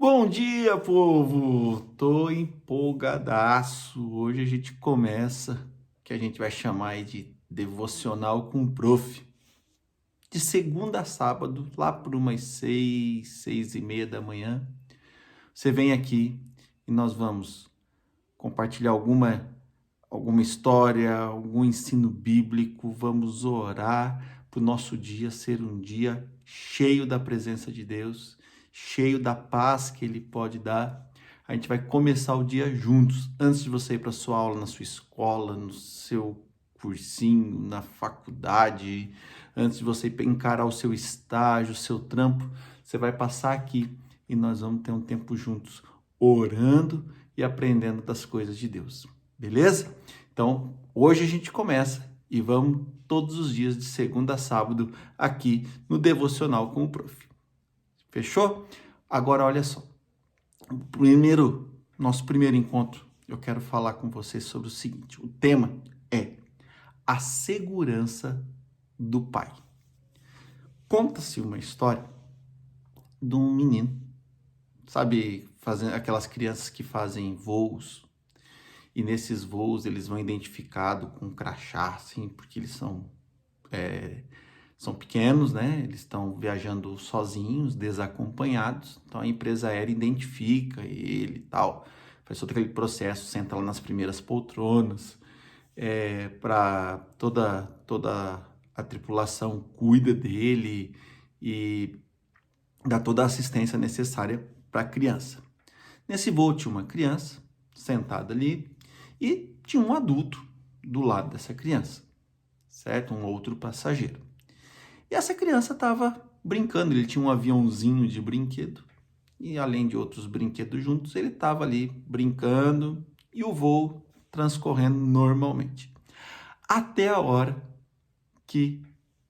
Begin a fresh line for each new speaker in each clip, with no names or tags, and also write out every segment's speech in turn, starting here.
Bom dia, povo! Tô empolgadaço. Hoje a gente começa o que a gente vai chamar aí de devocional com o prof. De segunda a sábado, lá por umas 6h30 da manhã, você vem aqui e nós vamos compartilhar alguma história, algum ensino bíblico, vamos orar para o nosso dia ser um dia cheio da presença de Deus, cheio da paz que Ele pode dar. A gente vai começar o dia juntos, antes de você ir para a sua aula, na sua escola, no seu cursinho, na faculdade, antes de você encarar o seu estágio, o seu trampo, você vai passar aqui e nós vamos ter um tempo juntos, orando e aprendendo das coisas de Deus. Beleza? Então, hoje a gente começa e vamos todos os dias de segunda a sábado aqui no Devocional com o Prof. Fechou? Agora olha só. Nosso primeiro encontro, eu quero falar com vocês sobre o seguinte. O tema é a segurança do pai. Conta-se uma história de um menino, sabe, fazendo aquelas crianças que fazem voos. E nesses voos eles vão identificados com um crachá, assim, porque eles são pequenos, né? Eles estão viajando sozinhos, desacompanhados. Então a empresa aérea identifica ele e tal. Faz todo aquele processo, senta lá nas primeiras poltronas. Para toda a tripulação cuida dele e dá toda a assistência necessária para a criança. Nesse voo tinha uma criança sentada ali, e tinha um adulto do lado dessa criança, certo? Um outro passageiro. E essa criança estava brincando, ele tinha um aviãozinho de brinquedo, e além de outros brinquedos juntos, ele estava ali brincando e o voo transcorrendo normalmente. Até a hora que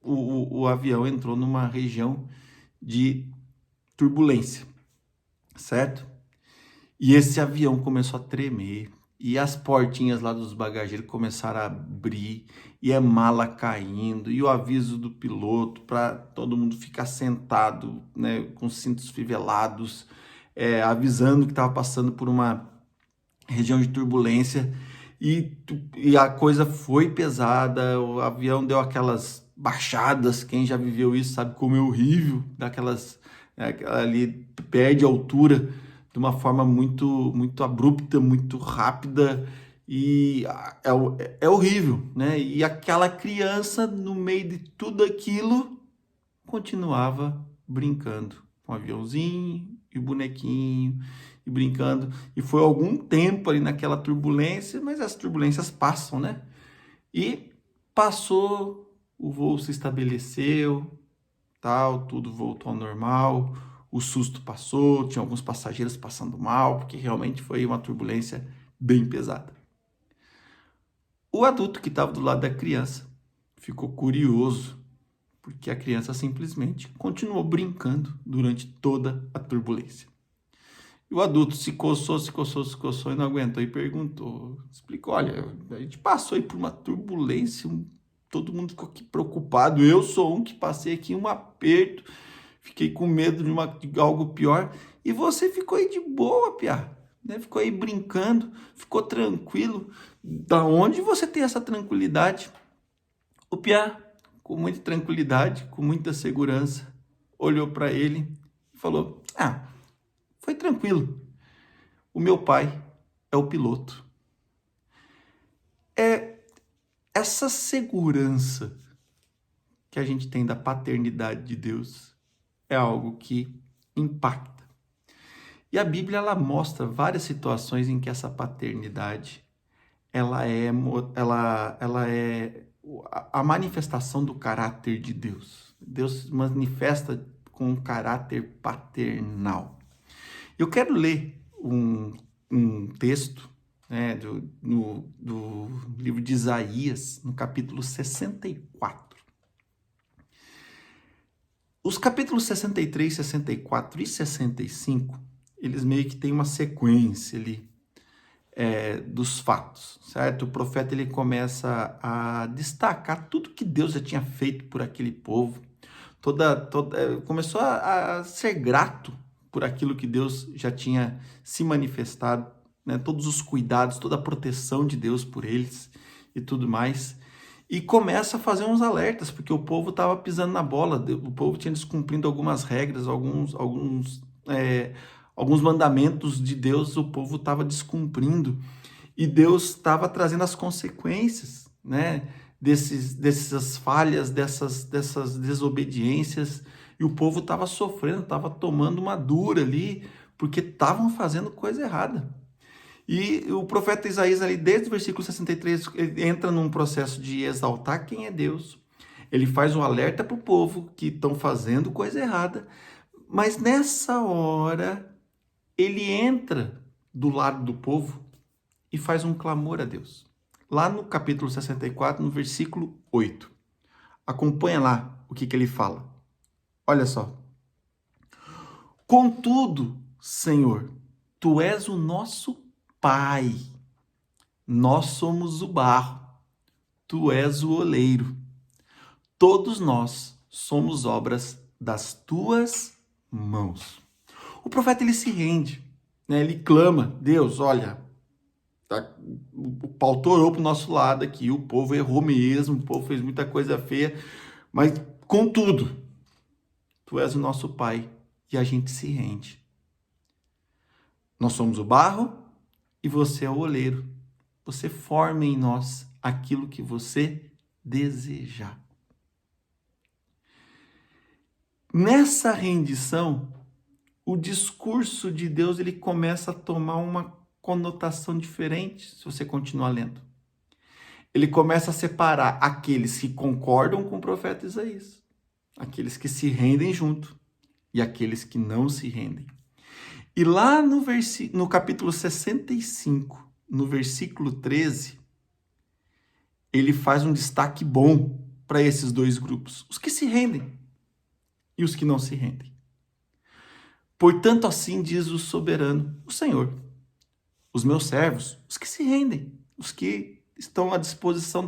o avião entrou numa região de turbulência, certo? E esse avião começou a tremer, e as portinhas lá dos bagageiros começaram a abrir, e a mala caindo, e o aviso do piloto para todo mundo ficar sentado, né, com cintos fivelados, avisando que estava passando por uma região de turbulência, e a coisa foi pesada, o avião deu aquelas baixadas, quem já viveu isso sabe como é horrível, daquelas, ali perde altura, de uma forma muito abrupta, muito rápida, e é horrível, né? E aquela criança, no meio de tudo aquilo, continuava brincando com o aviãozinho e o bonequinho, e brincando. E foi algum tempo ali naquela turbulência, mas as turbulências passam, né? E passou, o voo se estabeleceu, tal, tudo voltou ao normal, o susto passou, tinha alguns passageiros passando mal, porque realmente foi uma turbulência bem pesada. O adulto que estava do lado da criança ficou curioso, porque a criança simplesmente continuou brincando durante toda a turbulência. E o adulto se coçou e não aguentou e perguntou, explicou, olha, a gente passou aí por uma turbulência, todo mundo ficou aqui preocupado, eu sou um que passei aqui um aperto, fiquei com medo de algo pior, e você ficou aí de boa, piá, né? Ficou aí brincando, ficou tranquilo. Da onde você tem essa tranquilidade? O piá, com muita tranquilidade, com muita segurança, olhou para ele e falou, foi tranquilo, o meu pai é o piloto. Essa segurança que a gente tem da paternidade de Deus é algo que impacta. E a Bíblia, ela mostra várias situações em que essa paternidade ela é a manifestação do caráter de Deus. Deus se manifesta com um caráter paternal. Eu quero ler um texto, né, do livro de Isaías, no capítulo 64. Os capítulos 63, 64 e 65, eles meio que têm uma sequência ali dos fatos, certo? O profeta ele começa a destacar tudo que Deus já tinha feito por aquele povo, começou a ser grato por aquilo que Deus já tinha se manifestado, né? Todos os cuidados, toda a proteção de Deus por eles e tudo mais. E começa a fazer uns alertas, porque o povo estava pisando na bola, o povo tinha descumprindo algumas regras, alguns mandamentos de Deus, o povo estava descumprindo. E Deus estava trazendo as consequências, né, dessas falhas, dessas desobediências, e o povo estava sofrendo, estava tomando uma dura ali, porque estavam fazendo coisa errada. E o profeta Isaías, ali, desde o versículo 63, ele entra num processo de exaltar quem é Deus. Ele faz um alerta para o povo que estão fazendo coisa errada, mas nessa hora ele entra do lado do povo e faz um clamor a Deus. Lá no capítulo 64, no versículo 8. Acompanha lá o que ele fala. Olha só. Contudo, Senhor, Tu és o nosso Pai. Nós somos o barro. Tu és o oleiro. Todos nós somos obras das Tuas mãos. O profeta, ele se rende, né? Ele clama, Deus, olha, o pau torou para o nosso lado aqui, o povo errou mesmo, o povo fez muita coisa feia, mas contudo, Tu és o nosso Pai e a gente se rende. Nós somos o barro e Você é o oleiro. Você forma em nós aquilo que Você desejar. Nessa rendição, o discurso de Deus ele começa a tomar uma conotação diferente, se você continuar lendo. Ele começa a separar aqueles que concordam com o profeta Isaías, aqueles que se rendem junto e aqueles que não se rendem. E lá no capítulo 65, no versículo 13, ele faz um destaque bom para esses dois grupos, os que se rendem e os que não se rendem. Portanto, assim diz o soberano, o Senhor, os meus servos, os que se rendem, os que estão à disposição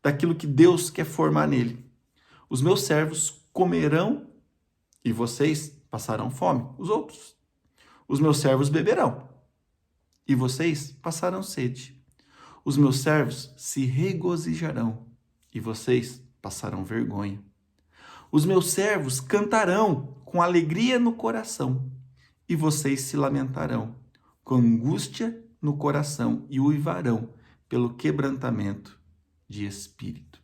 daquilo que Deus quer formar nele. Os meus servos comerão e vocês passarão fome, os outros. Os meus servos beberão e vocês passarão sede. Os meus servos se regozijarão e vocês passarão vergonha. Os meus servos cantarão com alegria no coração e vocês se lamentarão com angústia no coração e uivarão pelo quebrantamento de espírito.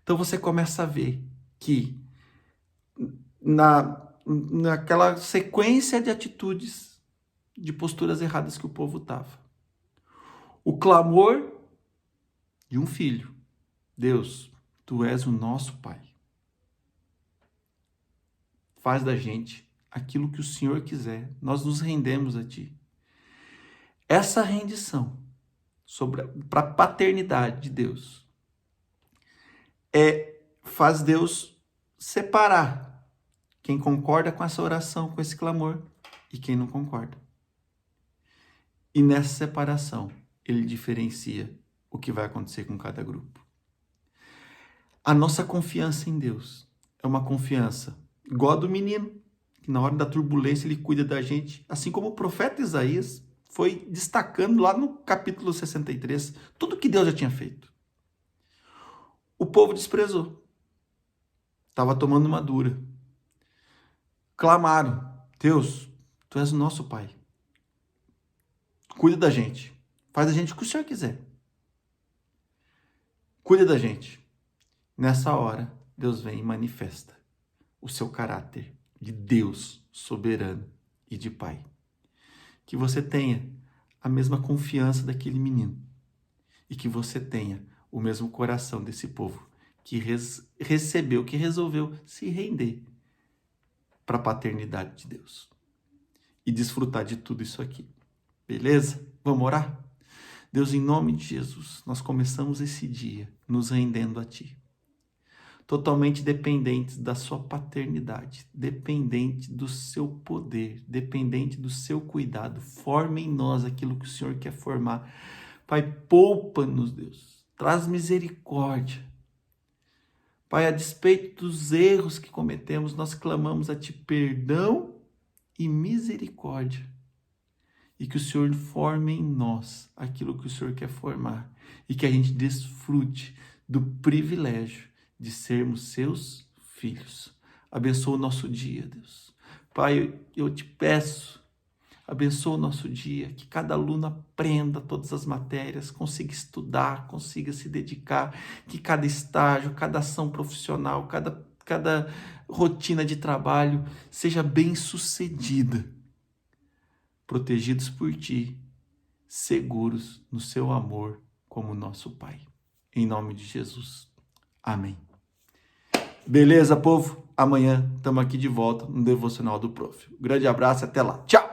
Então você começa a ver que naquela sequência de atitudes, de posturas erradas que o povo estava, o clamor de um filho, Deus, Tu és o nosso Pai. Faz da gente aquilo que o Senhor quiser, nós nos rendemos a Ti. Essa rendição para a paternidade de Deus faz Deus separar quem concorda com essa oração, com esse clamor, e quem não concorda. E nessa separação, ele diferencia o que vai acontecer com cada grupo. A nossa confiança em Deus é uma confiança igual a do menino, que na hora da turbulência ele cuida da gente, assim como o profeta Isaías foi destacando lá no capítulo 63, tudo que Deus já tinha feito. O povo desprezou. Estava tomando uma dura. Clamaram, Deus, Tu és o nosso Pai. Cuida da gente. Faz da gente o que o Senhor quiser. Cuida da gente. Nessa hora, Deus vem e manifesta o seu caráter de Deus soberano e de Pai. Que você tenha a mesma confiança daquele menino e que você tenha o mesmo coração desse povo que recebeu, que resolveu se render para a paternidade de Deus e desfrutar de tudo isso aqui. Beleza? Vamos orar? Deus, em nome de Jesus, nós começamos esse dia nos rendendo a Ti. Totalmente dependentes da Sua paternidade, dependente do Seu poder, dependente do Seu cuidado. Forme em nós aquilo que o Senhor quer formar. Pai, poupa-nos, Deus. Traz misericórdia. Pai, a despeito dos erros que cometemos, nós clamamos a Ti perdão e misericórdia. E que o Senhor forme em nós aquilo que o Senhor quer formar. E que a gente desfrute do privilégio de sermos seus filhos. Abençoa o nosso dia, Deus. Pai, eu te peço, abençoa o nosso dia, que cada aluno aprenda todas as matérias, consiga estudar, consiga se dedicar, que cada estágio, cada ação profissional, cada rotina de trabalho seja bem sucedida, protegidos por ti, seguros no seu amor como nosso Pai. Em nome de Jesus. Amém. Beleza, povo? Amanhã estamos aqui de volta no Devocional do Prof. Um grande abraço e até lá. Tchau!